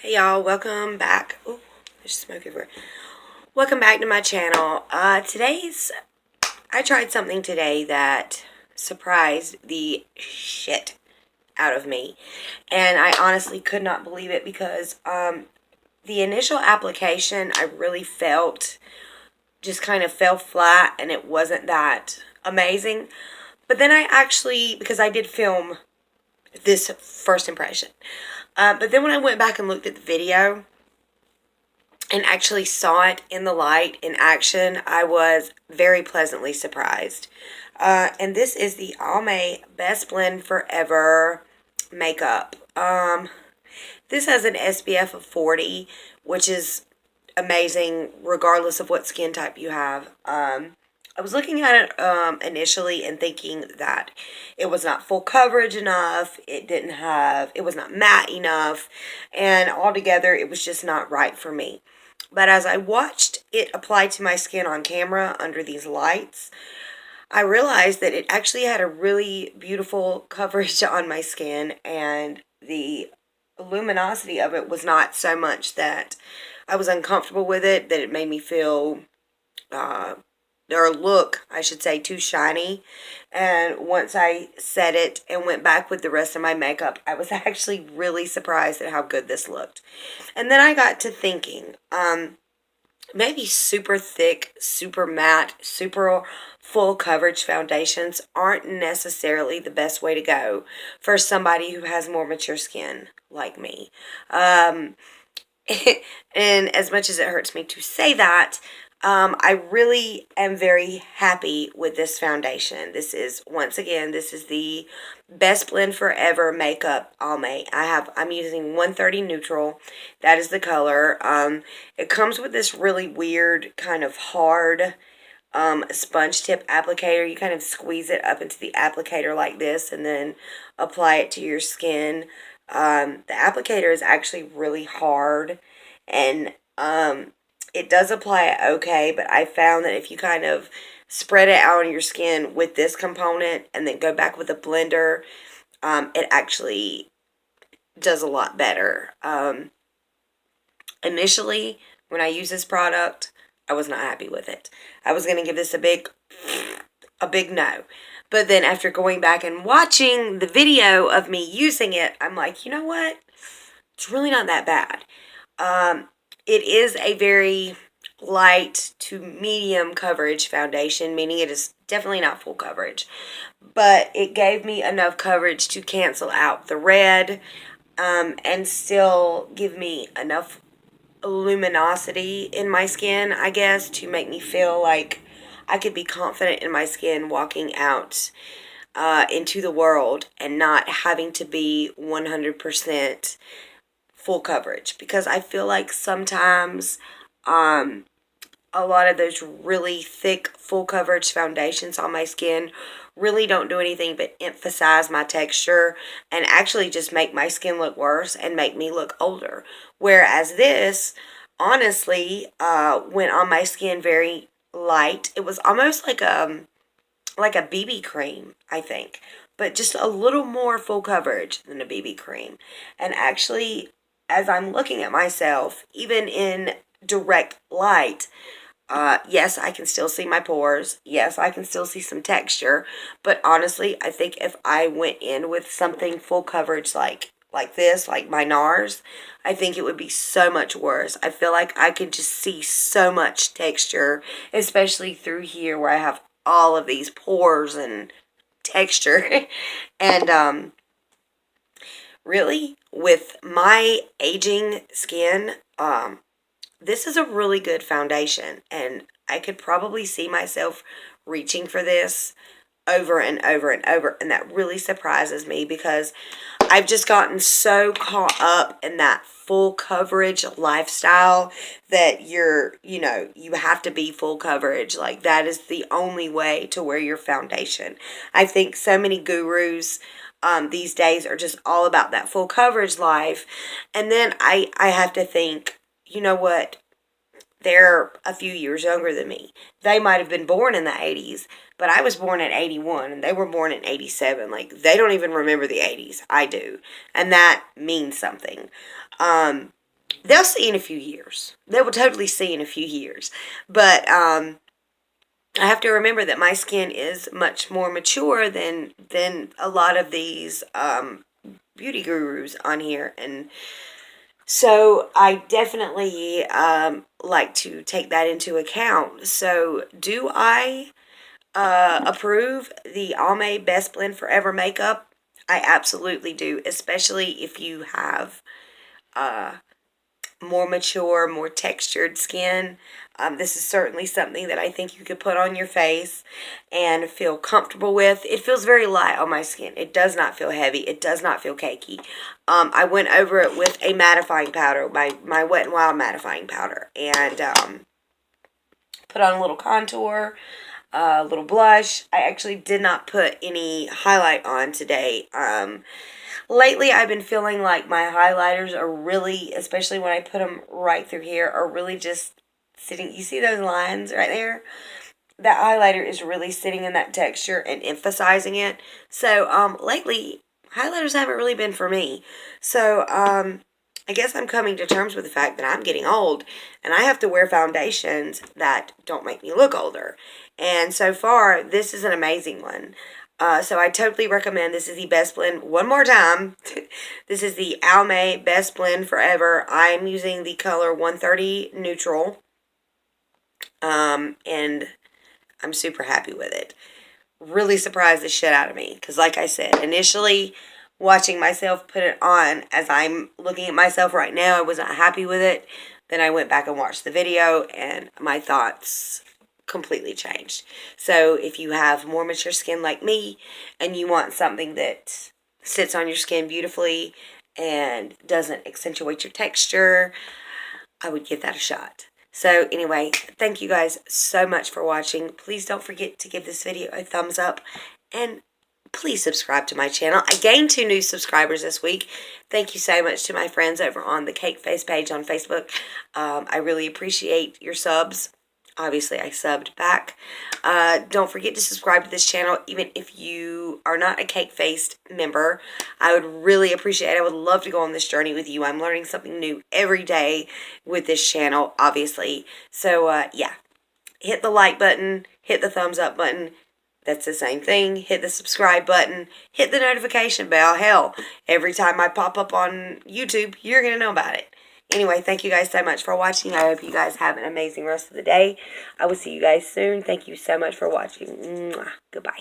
Hey y'all, welcome back. Oh, there's smoke everywhere. Welcome back to my channel. I tried something today that surprised the shit out of me. And I honestly could not believe it because the initial application I really felt just kind of fell flat and it wasn't that amazing. But then because I did film this first impression. But then when I went back and looked at the video and actually saw it in the light in action, I was very pleasantly surprised. And this is the Almay Best Blend Forever makeup. This has an SPF of 40, which is amazing regardless of what skin type you have. I was looking at it initially and thinking that it was not full coverage enough. It was not matte enough. And altogether, it was just not right for me. But as I watched it apply to my skin on camera under these lights, I realized that it actually had a really beautiful coverage on my skin, and the luminosity of it was not so much that I was uncomfortable with it, that it made me feel, or look, I should say, too shiny. And once I set it and went back with the rest of my makeup, I was actually really surprised at how good this looked. And then I got to thinking, maybe super thick, super matte, super full coverage foundations aren't necessarily the best way to go for somebody who has more mature skin like me. And as much as it hurts me to say that, I really am very happy with this foundation. Once again, this is the Best Blend Forever Makeup Almay. I'm using 130 Neutral. That is the color. It comes with this really weird kind of hard sponge tip applicator. You kind of squeeze it up into the applicator like this and then apply it to your skin. The applicator is actually really hard, and it does apply it okay, but I found that if you kind of spread it out on your skin with this component and then go back with a blender, it actually does a lot better. Initially, when I used this product, I was not happy with it. I was going to give this a big no. But then after going back and watching the video of me using it, I'm like, you know what? It's really not that bad. It is a very light to medium coverage foundation, meaning it is definitely not full coverage. But it gave me enough coverage to cancel out the red, and still give me enough luminosity in my skin, I guess, to make me feel like I could be confident in my skin walking out into the world and not having to be 100% full coverage, because I feel like sometimes a lot of those really thick full coverage foundations on my skin really don't do anything but emphasize my texture and actually just make my skin look worse and make me look older. Whereas this, honestly, went on my skin very light. It was almost like a BB cream, I think, but just a little more full coverage than a BB cream. And actually, as I'm looking at myself, even in direct light, yes, I can still see my pores. Yes, I can still see some texture. But honestly, I think if I went in with something full coverage like this, like my NARS, I think it would be so much worse. I feel like I could just see so much texture, especially through here where I have all of these pores and texture. And really, with my aging skin, this is a really good foundation, and I could probably see myself reaching for this over and over and over, and that really surprises me because I've just gotten so caught up in that full coverage lifestyle that you have to be full coverage. Like, that is the only way to wear your foundation. I think so many gurus these days are just all about that full coverage life, and then I have to think, you know what? They're a few years younger than me. They might have been born in the 80s, but I was born in 81 and they were born in 87. Like, they don't even remember the 80s. I do. And that means something. they'll see in a few years. They will totally see in a few years. But I have to remember that my skin is much more mature than a lot of these beauty gurus on here, and so I definitely like to take that into account. So do I approve the Almay Best Blend Forever makeup? I absolutely do, especially if you have uh, more mature, more textured skin. This is certainly something that I think you could put on your face and feel comfortable with. It feels very light on my skin. It does not feel heavy. It does not feel cakey. I went over it with a mattifying powder, my Wet n Wild mattifying powder, and put on a little contour, a little blush. I actually did not put any highlight on today. Lately, I've been feeling like my highlighters are really, especially when I put them right through here, are really just sitting. You see those lines right there? That highlighter is really sitting in that texture and emphasizing it. So, lately, highlighters haven't really been for me. So, I guess I'm coming to terms with the fact that I'm getting old and I have to wear foundations that don't make me look older. And so far, this is an amazing one. So I totally recommend. This is the Best Blend. One more time. This is the Almay Best Blend Forever. I'm using the color 130 Neutral. And I'm super happy with it. Really surprised the shit out of me. Because like I said, initially watching myself put it on, as I'm looking at myself right now, I was not happy with it. Then I went back and watched the video, and my thoughts completely changed. So if you have more mature skin like me and you want something that sits on your skin beautifully and doesn't accentuate your texture, I would give that a shot. So anyway, thank you guys so much for watching. Please don't forget to give this video a thumbs up, and please subscribe to my channel. I gained 2 new subscribers this week. Thank you so much to my friends over on the Cake Face page on Facebook. I really appreciate your subs. Obviously, I subbed back. Don't forget to subscribe to this channel, even if you are not a Cake Faced member. I would really appreciate it. I would love to go on this journey with you. I'm learning something new every day with this channel, obviously. So, yeah. Hit the like button. Hit the thumbs up button. That's the same thing. Hit the subscribe button. Hit the notification bell. Hell, every time I pop up on YouTube, you're going to know about it. Anyway, thank you guys so much for watching. I hope you guys have an amazing rest of the day. I will see you guys soon. Thank you so much for watching. Mwah. Goodbye.